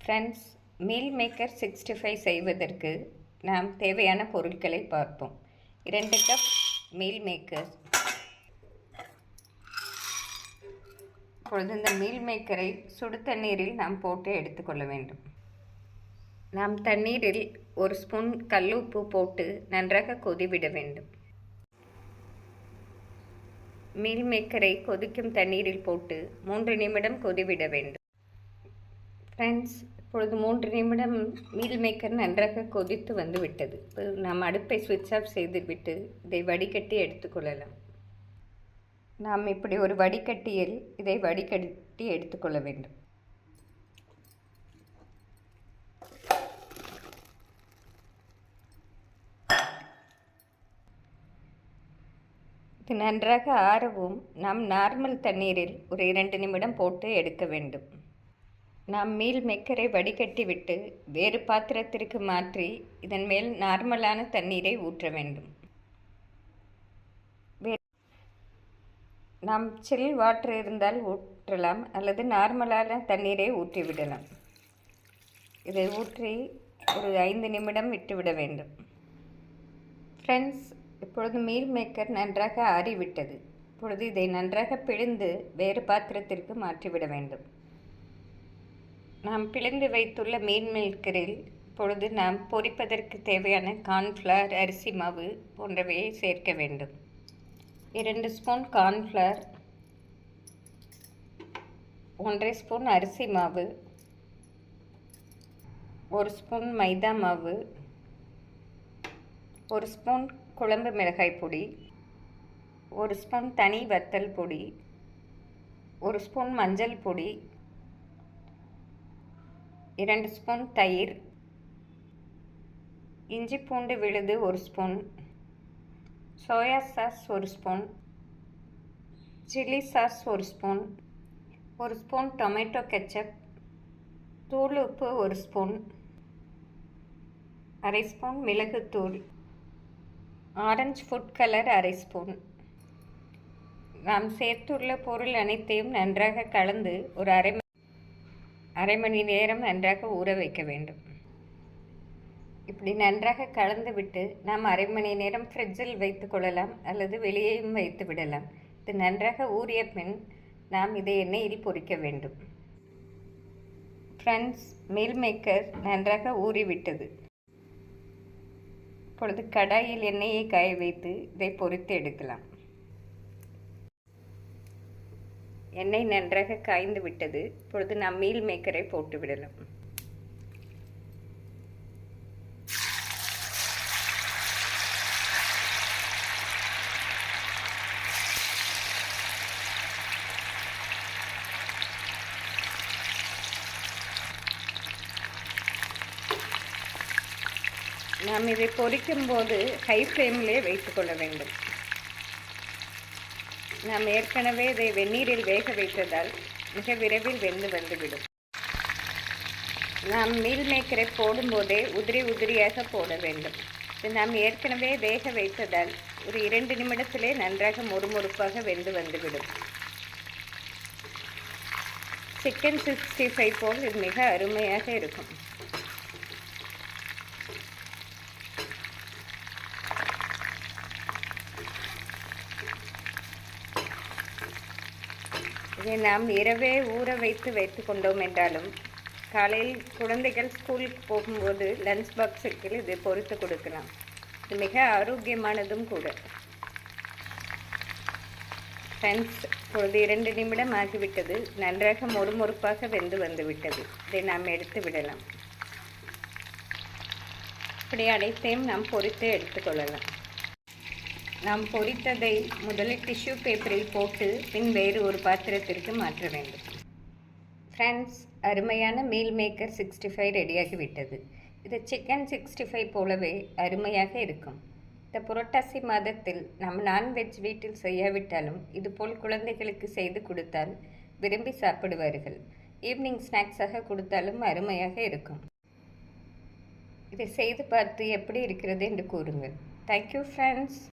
Friends, meal maker 65 செய்வதற்கு நாம் தேவையான பொருட்களை பார்ப்போம். 2 கப் மீல் மேக்கர். இப்பொழுது இந்த மீல் மேக்கரை சுடு தண்ணீரில் நாம் போட்டு எடுத்துக்கொள்ள வேண்டும். நாம் தண்ணீரில் 1 ஸ்பூன் கல்லுப்பு போட்டு நன்றாக கொதிவிட வேண்டும். மீல் மேக்கரை கொதிக்கும் தண்ணீரில் போட்டு 3 நிமிடம் கொதிவிட வேண்டும். ஃப்ரெண்ட்ஸ், இப்பொழுது 3 நிமிடம் மீல் மேக்கர் நன்றாக கொதித்து வந்து விட்டது. நாம் அடுப்பை சுவிட்ச் ஆஃப் செய்துவிட்டு இதை வடிகட்டி எடுத்துக்கொள்ளலாம். நாம் இப்படி ஒரு வடிகட்டியில் இதை வடிகட்டி எடுத்துக்கொள்ள வேண்டும். இது நன்றாக ஆறவும் நாம் நார்மல் தண்ணீரில் ஒரு 2 நிமிடம் போட்டு எடுக்க வேண்டும். நாம் மீல் மேக்கரை வடிகட்டி விட்டு வேறு பாத்திரத்திற்கு மாற்றி இதன் மேல் நார்மலான தண்ணீரை ஊற்ற வேண்டும். நாம் சில் வாட்டர் இருந்தால் ஊற்றலாம் அல்லது நார்மலான தண்ணீரை ஊற்றிவிடலாம். இதை ஊற்றி ஒரு 5 நிமிடம் விட்டுவிட வேண்டும். ஃப்ரெண்ட்ஸ், இப்பொழுது மீல் மேக்கர் நன்றாக ஆறிவிட்டது. இப்பொழுது இதை நன்றாக பிழிந்து வேறு பாத்திரத்திற்கு மாற்றிவிட வேண்டும். நாம் பிழிந்து வைத்துள்ள மீல் மேக்கரில் இப்பொழுது நாம் பொரிப்பதற்கு தேவையான கார்ன்ஃப்ளவர், அரிசி மாவு போன்றவையை சேர்க்க வேண்டும். 2 ஸ்பூன் கார்ன்ஃப்ளவர், 1/2 ஸ்பூன் அரிசி மாவு, 1 ஸ்பூன் மைதா மாவு, 1 ஸ்பூன் குழம்பு மிளகாய் பொடி, 1 ஸ்பூன் தனி வத்தல் பொடி, 1 ஸ்பூன் மஞ்சள் பொடி, 2 ஸ்பூன் தயிர், இஞ்சி பூண்டு விழுது 1 spoon, soya sauce 1 spoon, chilli sauce 1 spoon, 1 spoon tomato ketchup, தூள் உப்பு 1 ஸ்பூன், அரை ஸ்பூன் மிளகுத்தூள், ஆரஞ்சு ஃபுட் கலர் 1/2 ஸ்பூன். நாம் சேர்த்துள்ள பொருள் அனைத்தையும் நன்றாக கலந்து ஒரு அரை மணி நேரம் நன்றாக ஊற வைக்க வேண்டும். இப்படி நன்றாக கலந்து விட்டு நாம் அரை மணி நேரம் ஃப்ரிட்ஜில் வைத்து கொள்ளலாம் அல்லது வெளியேயும் வைத்து விடலாம். இது நன்றாக ஊறிய பின் நாம் இதை எண்ணெயில் பொரிக்க வேண்டும். ஃப்ரெண்ட்ஸ், மீல் மேக்கர் நன்றாக ஊறிவிட்டது. இப்பொழுது கடாயில் எண்ணெயை காய வைத்து இதை பொரித்து எடுக்கலாம். எண்ணெய் நன்றாக காய்ந்து விட்டது. இப்பொழுது நாம் மீல் மேக்கரை போட்டு விடலாம். நாம் இதை பொரிக்கும் போது ஹை ஃப்ளேமிலே வைத்துக்கொள்ள வேண்டும். நாம் ஏற்கனவே இதை வெந்நீரில் வேக வைத்ததால் மிக விரைவில் வெந்து வந்துவிடும். நாம் மீல் மேக்கரை போடும்போதே உதிரியாக போட வேண்டும். இது நாம் ஏற்கனவே வேக வைத்ததால் ஒரு 2 நிமிடத்திலே நன்றாக மொறுமொறுப்பாக வெந்து வந்துவிடும். சிக்கன் 65 போல் இது மிக அருமையாக இருக்கும். இதை நாம் இரவே ஊற வைத்து கொண்டோம் என்றாலும் காலையில் குழந்தைகள் ஸ்கூலுக்கு போகும்போது லஞ்ச் பாக்ஸுக்கு இதை பொரித்து கொடுக்கலாம். இது மிக ஆரோக்கியமானதும் கூட. ஃப்ரெண்ட்ஸ், இப்பொழுது 2 நிமிடம் ஆகிவிட்டது. நன்றாக மொறுமொறுப்பாக வெந்து வந்துவிட்டது. இதை நாம் எடுத்து விடலாம். இப்படி அனைத்தையும் நாம் பொரித்து எடுத்துக்கொள்ளலாம். நாம் பொரித்ததை முதலில் டிஷ்யூ பேப்பரில் போட்டு பின் வேறு ஒரு பாத்திரத்திற்கு மாற்ற வேண்டும். ஃப்ரெண்ட்ஸ், அருமையான மீல் மேக்கர் 65 ரெடியாகிவிட்டது. இது சிக்கன் 65 போலவே அருமையாக இருக்கும். இந்த புரட்டாசி மாதத்தில் நாம் நான்வெஜ் வீட்டில் செய்யாவிட்டாலும் இதுபோல் குழந்தைகளுக்கு செய்து கொடுத்தால் விரும்பி சாப்பிடுவார்கள். ஈவினிங் ஸ்நாக்ஸாக கொடுத்தாலும் அருமையாக இருக்கும். இதை செய்து பார்த்து எப்படி இருக்கிறது என்று கூறுங்கள். Thank you friends.